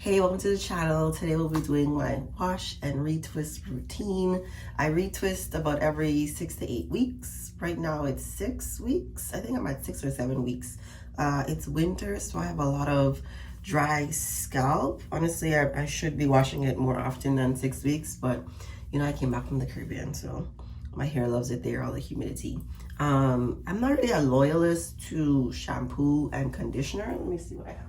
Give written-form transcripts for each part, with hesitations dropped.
Hey, welcome to the channel. Today we'll be doing my wash and retwist routine. I retwist about every 6 to 8 weeks. Right now it's 6 weeks. I think I'm at 6 or 7 weeks. It's winter, so I have a lot of dry scalp. Honestly, I should be washing it more often than 6 weeks, but you know, I came back from the Caribbean, so my hair loves it there, all the humidity. I'm not really a loyalist to shampoo and conditioner. Let me see what I have.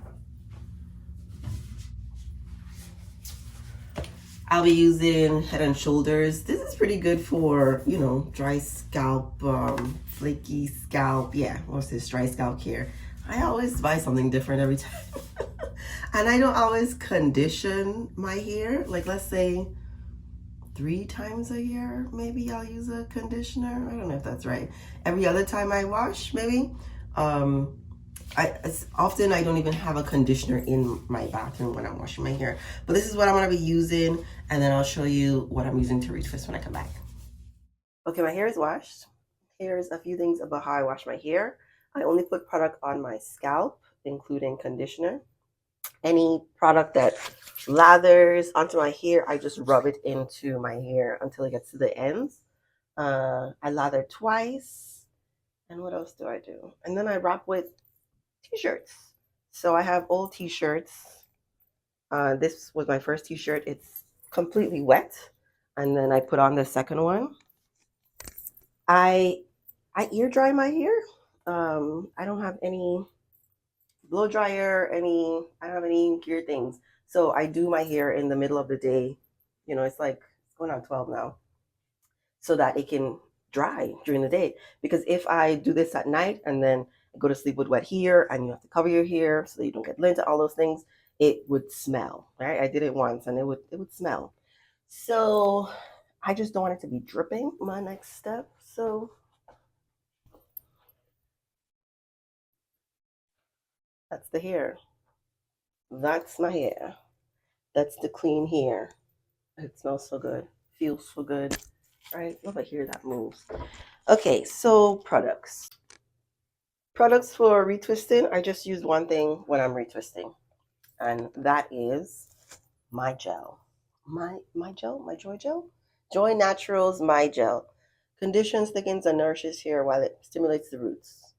I'll be using Head and Shoulders. This is pretty good for, you know, dry scalp, flaky scalp. Yeah, what's this? Dry scalp care. I always buy something different every time. And I don't always condition my hair. Like, let's say 3 times a year, maybe I'll use a conditioner. I don't know if that's right. Every other time I wash, maybe. Often I don't even have a conditioner in my bathroom when I'm washing my hair. But this is what I'm going to be using, and then I'll show you what I'm using to retwist when I come back. Okay, my hair is washed. Here's a few things about how I wash my hair. I only put product on my scalp, including conditioner. Any product that lathers onto my hair, I just rub it into my hair until it gets to the ends. I lather twice. And what else do I do? And then I wrap with t-shirts. So I have old t-shirts. This was my first t-shirt. It's completely wet. And then I put on the second one. I ear dry my hair. I don't have any blow dryer, I don't have any gear things. So I do my hair in the middle of the day. You know, it's like going on 12 now. So that it can dry during the day. Because if I do this at night and then go to sleep with wet hair and you have to cover your hair so that you don't get lint and all those things, it would smell, right? I did it once and it would smell. So I just don't want it to be dripping, my next step. So that's the hair. That's my hair. That's the clean hair. It smells so good. Feels so good. Right? Love a hair that moves. Okay, so products. Products for retwisting, I just use one thing when I'm retwisting, and that is my gel. My gel, my Joy gel? Joy Naturals My Gel. Conditions, thickens, and nourishes hair while it stimulates the roots.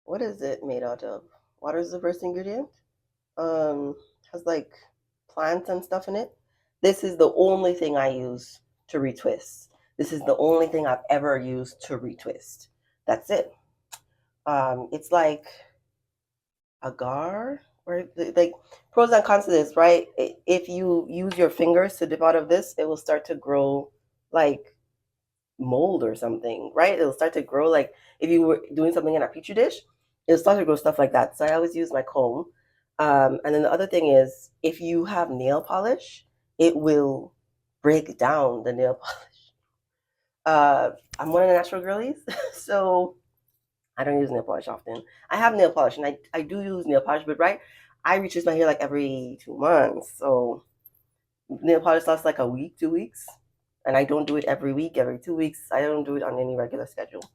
What is it made out of? Water is the first ingredient. Has like plants and stuff in it. This is the only thing I use to retwist. This is the only thing I've ever used to retwist. That's it. It's like agar, or like pros and cons to this, right? If you use your fingers to dip out of this, it will start to grow like mold or something, right? It'll start to grow like if you were doing something in a petri dish, it'll start to grow stuff like that. So I always use my comb. And then the other thing is, if you have nail polish, it will break down the nail polish. I'm one of the natural girlies, so I don't use nail polish often. I have nail polish, and I do use nail polish, but right, I retwist my hair like every 2 months. So nail polish lasts like a week, 2 weeks. And I don't do it every week, every 2 weeks. I don't do it on any regular schedule.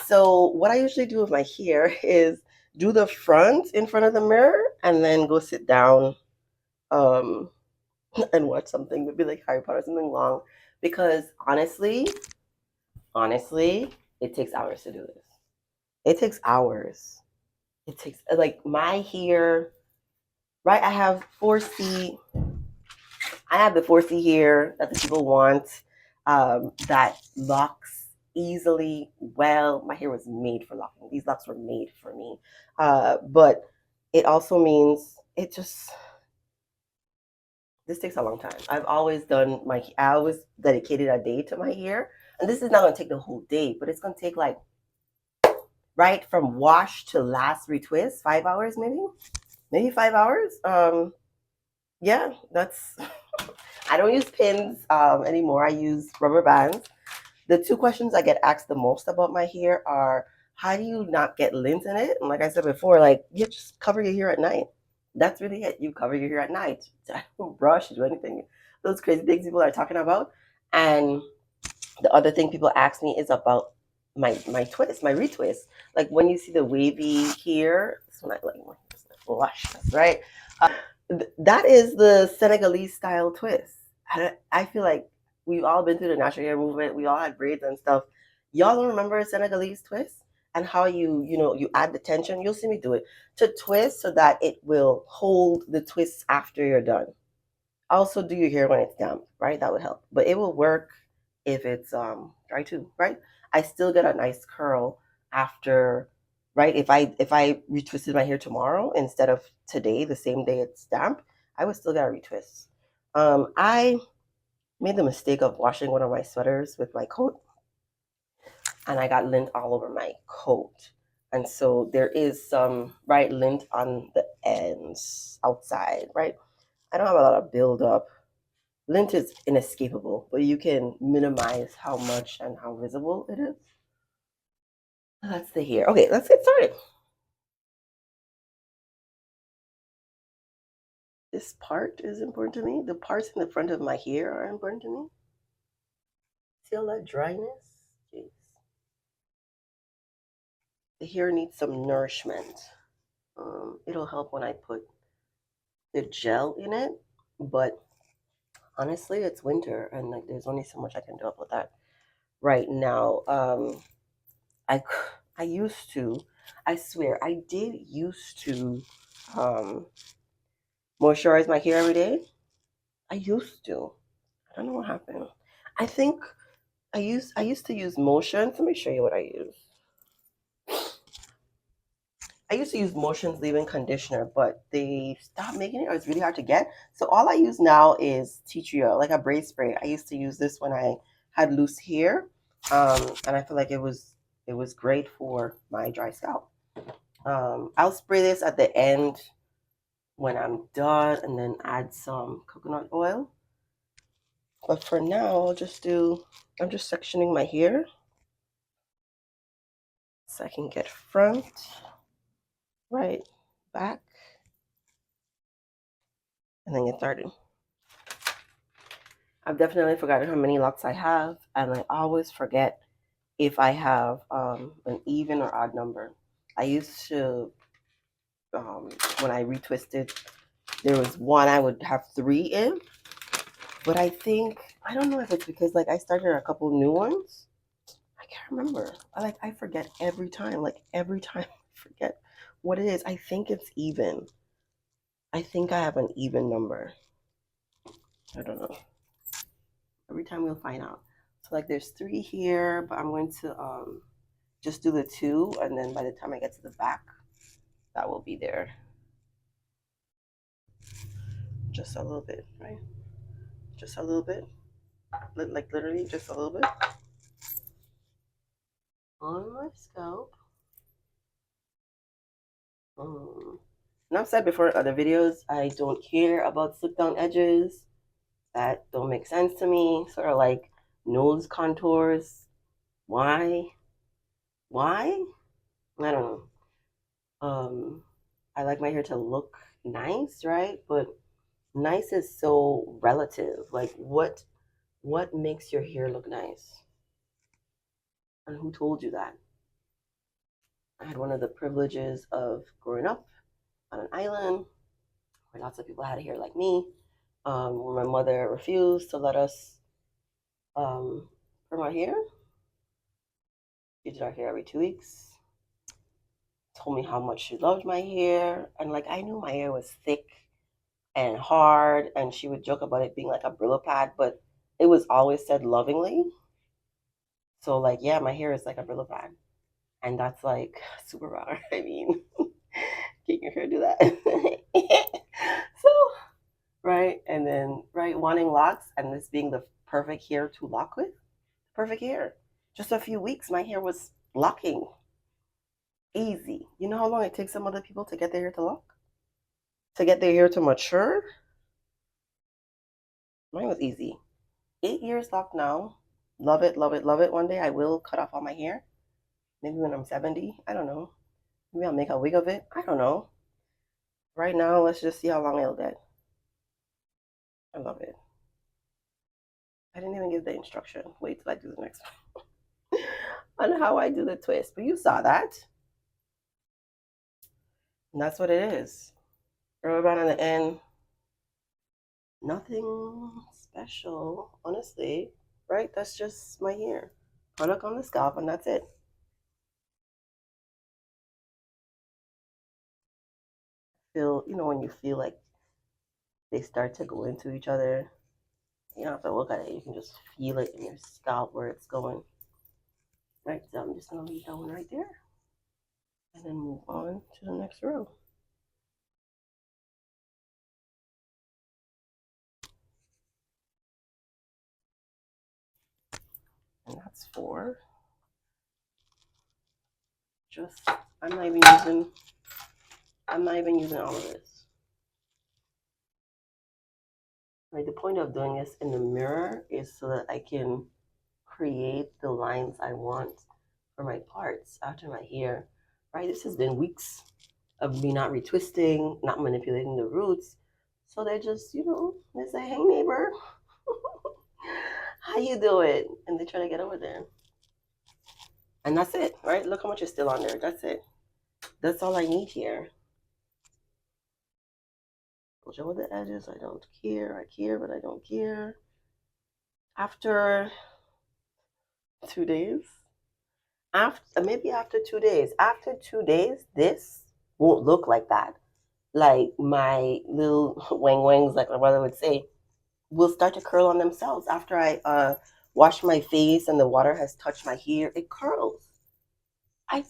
So what I usually do with my hair is do the front in front of the mirror and then go sit down and watch something, maybe like Harry Potter, something long. Because honestly, it takes hours to do this. It takes hours. It takes like my hair, right? I have the 4C hair that the people want, that locks easily well. My hair was made for locking. These locks were made for me. But it also means this takes a long time. I always dedicated a day to my hair. And this is not going to take the whole day, but it's going to take like, right, from wash to last retwist, 5 hours maybe 5 hours. Yeah, that's, I don't use pins anymore. I use rubber bands. The 2 questions I get asked the most about my hair are, how do you not get lint in it? And like I said before, like, you just cover your hair at night. That's really it. You cover your hair at night. Don't brush, do anything. Those crazy things people are talking about. And the other thing people ask me is about my twist, my retwist. Like when you see the wavy hair, it's when I like lush, right? That is the Senegalese style twist. I feel like we've all been through the natural hair movement. We all had braids and stuff. Y'all don't remember a Senegalese twist and how you add the tension. You'll see me do it to twist so that it will hold the twists after you're done. Also, do your hair when it's damp, right? That would help. But it will work if it's dry too, right? I still get a nice curl after, right? If I retwisted my hair tomorrow instead of today, the same day it's damp, I would still get a retwist. I made the mistake of washing one of my sweaters with my coat, and I got lint all over my coat. And so there is some right lint on the ends outside, right? I don't have a lot of buildup. Lint is inescapable, but you can minimize how much and how visible it is. That's the hair. Okay, let's get started. This part is important to me. The parts in the front of my hair are important to me. See all that dryness? Jeez. The hair needs some nourishment. It'll help when I put the gel in it, but honestly, it's winter and like there's only so much I can do about that right now. I I used to, I swear, I did used to um moisturize my hair every day. I used to. I don't know what happened. I think I used to use Motions. Let me show you what I use. I used to use Motions leave-in conditioner, but they stopped making it, or it's really hard to get. So all I use now is tea tree oil, like a braid spray. I used to use this when I had loose hair, and I feel like it was great for my dry scalp. I'll spray this at the end when I'm done, and then add some coconut oil. But for now, I'm just sectioning my hair so I can get front, right, back, and then get started. I've definitely forgotten how many locks I have, and I always forget if I have an even or odd number. I used to, when I retwisted, there was one I would have three in, but I don't know if it's because like I started a couple new ones. I can't remember. I forget every time. Like every time I forget what it is. I think it's even. I think I have an even number. I don't know. Every time we'll find out. So like there's three here, but I'm going to just do the two, and then by the time I get to the back, that will be there. Just a little bit, right? Just a little bit. Like literally just a little bit. On my scalp. And I've said before in other videos, I don't care about slip down edges. That don't make sense to me. Sort of like nose contours. Why? Why? I don't know. I like my hair to look nice, right? But nice is so relative. Like what makes your hair look nice? And who told you that? I had one of the privileges of growing up on an island where lots of people had hair like me. Where my mother refused to let us perm our hair. She did our hair every 2 weeks. Told me how much she loved my hair, and like I knew my hair was thick and hard, and she would joke about it being like a Brillo pad, but it was always said lovingly. So like, yeah, my hair is like a Brillo pad, and that's like super rare. I mean, can your hair do that? So right, and then right, wanting locks, and this being the perfect hair to lock with, perfect hair. Just a few weeks, my hair was locking. Easy. You know how long it takes some other people to get their hair to lock? To get their hair to mature? Mine was easy. 8 years locked now. Love it, love it, love it. One day I will cut off all my hair. Maybe when I'm 70. I don't know. Maybe I'll make a wig of it. I don't know. Right now, let's just see how long it'll get. I love it. I didn't even give the instruction. Wait till I do the next one. On how I do the twist. But you saw that. And that's what it is. Rubber band on the end. Nothing special, honestly, right? That's just my hair. Product on the scalp, and that's it. Feel, when you feel like they start to go into each other, you don't have to look at it. You can just feel it in your scalp where it's going. Right, so I'm just gonna leave that one right there and then move on to the next row. And that's four. Just I'm not even using all of this. Right, the point of doing this in the mirror is so that I can create the lines I want for my parts after my hair. Right, this has been weeks of me not retwisting, not manipulating the roots. So they just, they say, "Hey neighbor, how you doing?" And they try to get over there. And that's it, right? Look how much is still on there. That's it. That's all I need here. Show the edges. I don't care. I care, but I don't care. After 2 days, after 2 days, this won't look like that. Like my little wang wangs, like my brother would say, will start to curl on themselves after I wash my face and the water has touched my hair. It curls. I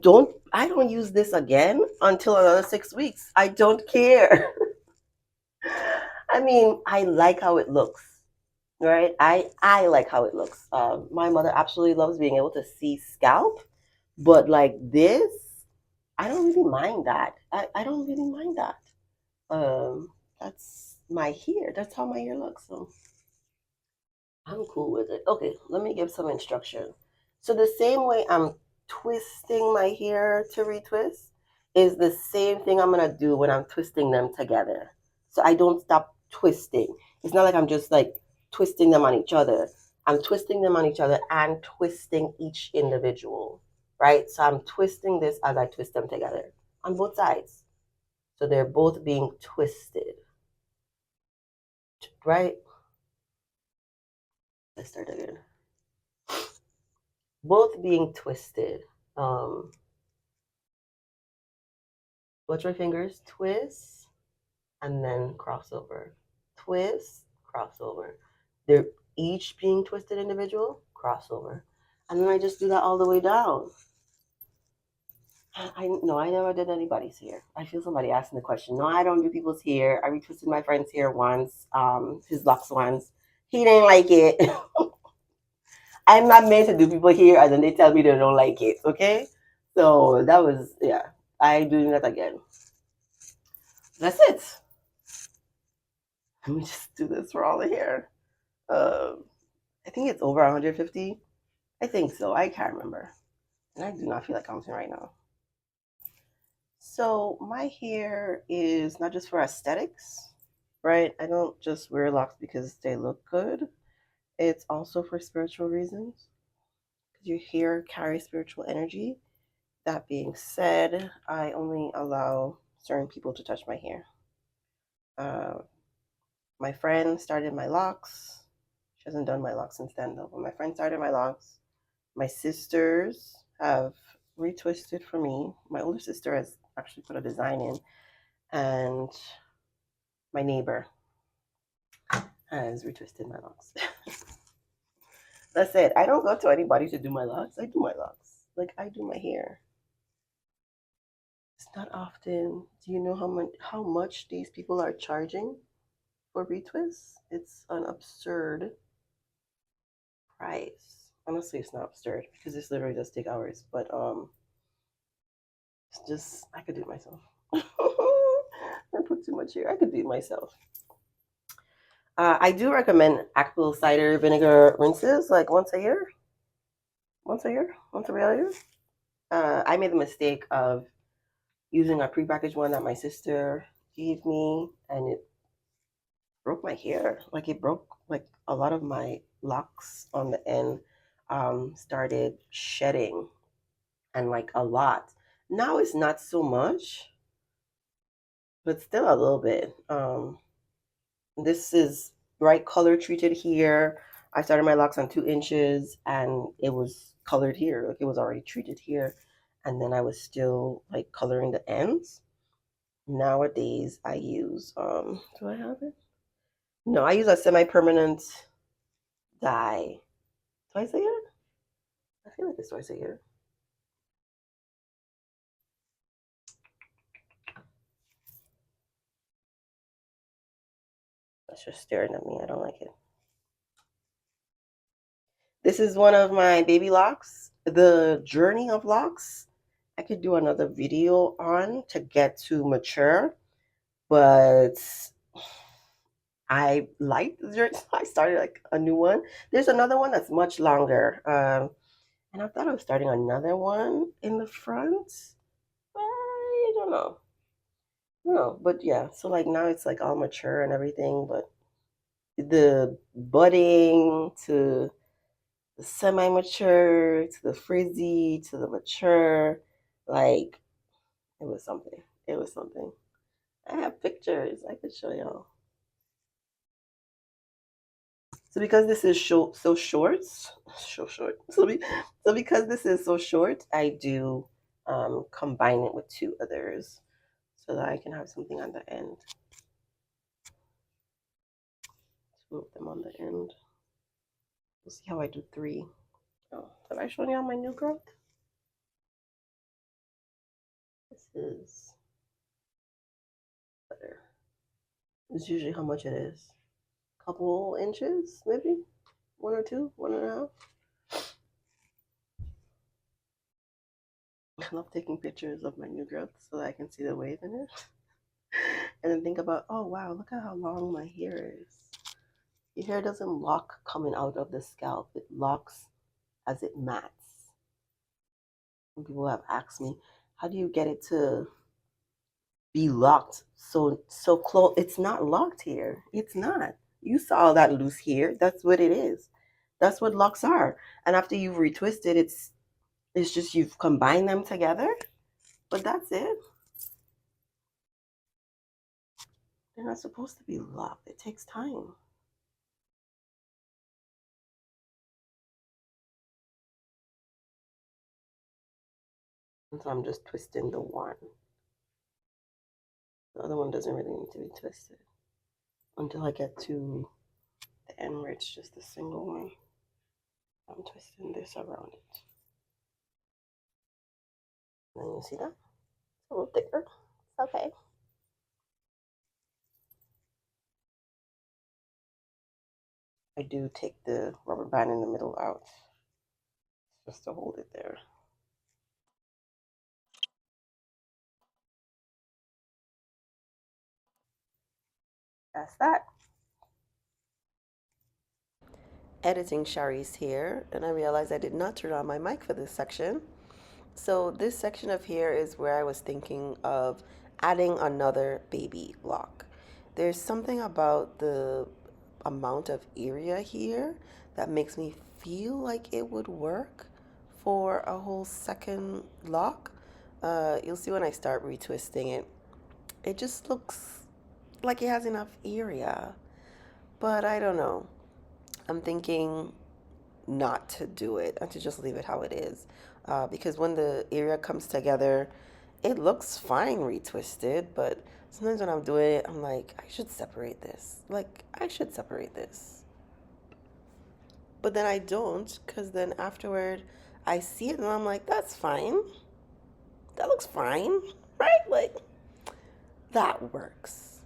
don't use this again until another 6 weeks. I don't care. I mean, I like how it looks, right? I like how it looks. My mother absolutely loves being able to see scalp, but like this, I don't really mind that. I don't really mind that. That's my hair. That's how my hair looks. So I'm cool with it. Okay, let me give some instruction. So the same way I'm twisting my hair to retwist is the same thing I'm gonna do when I'm twisting them together. So I don't stop twisting. It's not like I'm just like twisting them on each other. I'm twisting them on each other and twisting each individual, right? So I'm twisting this as I twist them together on both sides. So they're both being twisted, right? Let's start again. Both being twisted. Um, Watch my fingers, twist, and then crossover. Twist, crossover. They're each being twisted individual, crossover. And then I just do that all the way down. I never did anybody's hair. I feel somebody asking the question. No, I don't do people's hair. I retwisted my friend's hair once, his locks once. He didn't like it. I'm not meant to do people hair and then they tell me they don't like it, okay? So that was, yeah, I doing that again. That's it. Let me just do this for all the hair. I think it's over 150. I think so. I can't remember. And I do not feel like counting right now. So my hair is not just for aesthetics, right? I don't just wear locks because they look good. It's also for spiritual reasons. Because your hair carries spiritual energy. That being said, I only allow certain people to touch my hair. Uh, my friend started my locks. She hasn't done my locks since then, though. But my friend started my locks. My sisters have retwisted for me. My older sister has actually put a design in, and my neighbor has retwisted my locks. That's it. I don't go to anybody to do my locks. I do my locks. Like I do my hair. It's not often. Do you know how much these people are charging for retwists? It's an absurd price. Honestly, it's not absurd because this literally does take hours. But it's just I could do it myself. I put too much here. I could do it myself. I do recommend apple cider vinegar rinses like once a year. Once a year? Once every other year? I made the mistake of using a prepackaged one that my sister gave me, and it broke my hair. Like it broke like a lot of my locks on the end started shedding, and like a lot. Now it's not so much, but still a little bit. This is bright color treated here. I started my locks on 2 inches and it was colored here. Like it was already treated here. And then I was still like coloring the ends. Nowadays I use do I have it? No, I use a semi-permanent dye. Twice a year? I feel like it's twice a year. That's just staring at me. I don't like it. This is one of my baby locks. The journey of locks, I could do another video on to get to mature, but I like the journey. I started like a new one. There's another one that's much longer. And I thought I was starting another one in the front. I don't know. No, but yeah, so like now it's like all mature and everything, but the budding to the semi-mature to the frizzy to the mature, like it was something. It was something. I have pictures I could show y'all. So because this is so short, so because this is so short, I do combine it with two others so that I can have something on the end. Two of them on the end. We'll see how I do three. Oh, have I shown y'all my new growth? This is better. This is usually how much it is. Couple inches, maybe? One or two, 1.5. I love taking pictures of my new growth so that I can see the wave in it. And then think about, oh wow, look at how long my hair is. Your hair doesn't lock coming out of the scalp. It locks as it mats. And people have asked me, how do you get it to be locked so close? It's not locked here. It's not. You saw that loose hair. That's what it is. That's what locks are. And after you've retwisted, it's just you've combined them together. But that's it. They're not supposed to be locked. It takes time. And so I'm just twisting the one. The other one doesn't really need to be twisted until I get to the end where it's just a single one. I'm twisting this around it. And then you see that? It's a little thicker. It's okay. I do take the rubber band in the middle out just to hold it there. That's that. Editing Sharice here, and I realized I did not turn on my mic for this section. So this section of here is where I was thinking of adding another baby lock. There's something about the amount of area here that makes me feel like it would work for a whole second lock. You'll see when I start retwisting it, it just looks like it has enough area, but I don't know. I'm thinking not to do it and to just leave it how it is. Because when the area comes together, it looks fine retwisted, but sometimes when I'm doing it, I'm like, I should separate this. Like, I should separate this. But then I don't, because then afterward, I see it and I'm like, that's fine. That looks fine, right? Like, that works.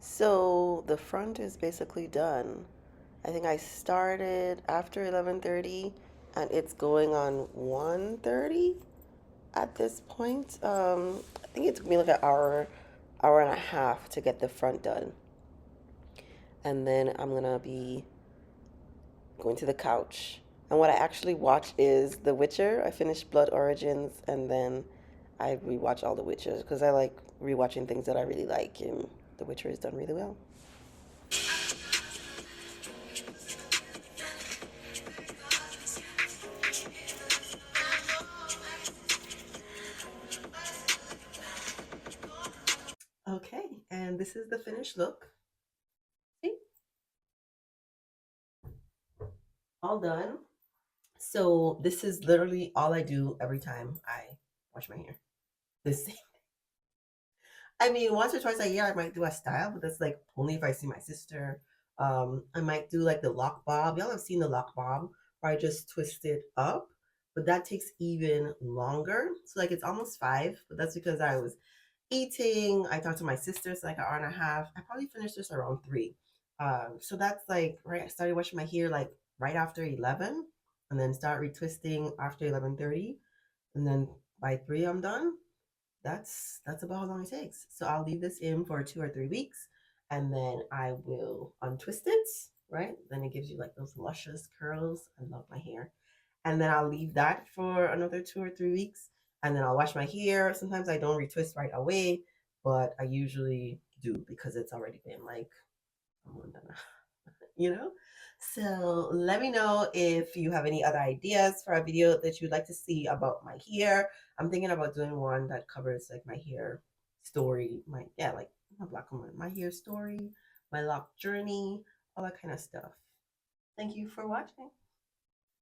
So the front is basically done. I think I started after 11:30 and it's going on 1:30 at this point. I think it took me like an hour and a half to get the front done. And then I'm gonna be going to the couch. And what I actually watch is The Witcher. I finished Blood Origins and then I rewatch all The Witchers because I like rewatching things that I really like, and The Witcher is done really well. Okay, and this is the finished look. See? All done. So this is literally all I do every time I wash my hair. This I mean, once or twice a year, I might do a style, but that's like only if I see my sister. I might do like the lock bob. Y'all have seen the lock bob where I just twist it up, but that takes even longer. So like it's almost 5, but that's because I was eating. I talked to my sister, so like an hour and a half. I probably finished this around 3. So that's like right. I started washing my hair like right after 11, and then start retwisting after 11:30, and then by 3 I'm done. That's about how long it takes. So I'll leave this in for 2 or 3 weeks, and then I will untwist it, right? Then it gives you like those luscious curls. I love my hair. And then I'll leave that for another 2 or 3 weeks, and then I'll wash my hair. Sometimes I don't retwist right away, but I usually do because it's already been like a month and a you know? So let me know if you have any other ideas for a video that you'd like to see about my hair. I'm thinking about doing one that covers like my hair story, my yeah, like not black woman, my hair story, my lock journey, all that kind of stuff. Thank you for watching.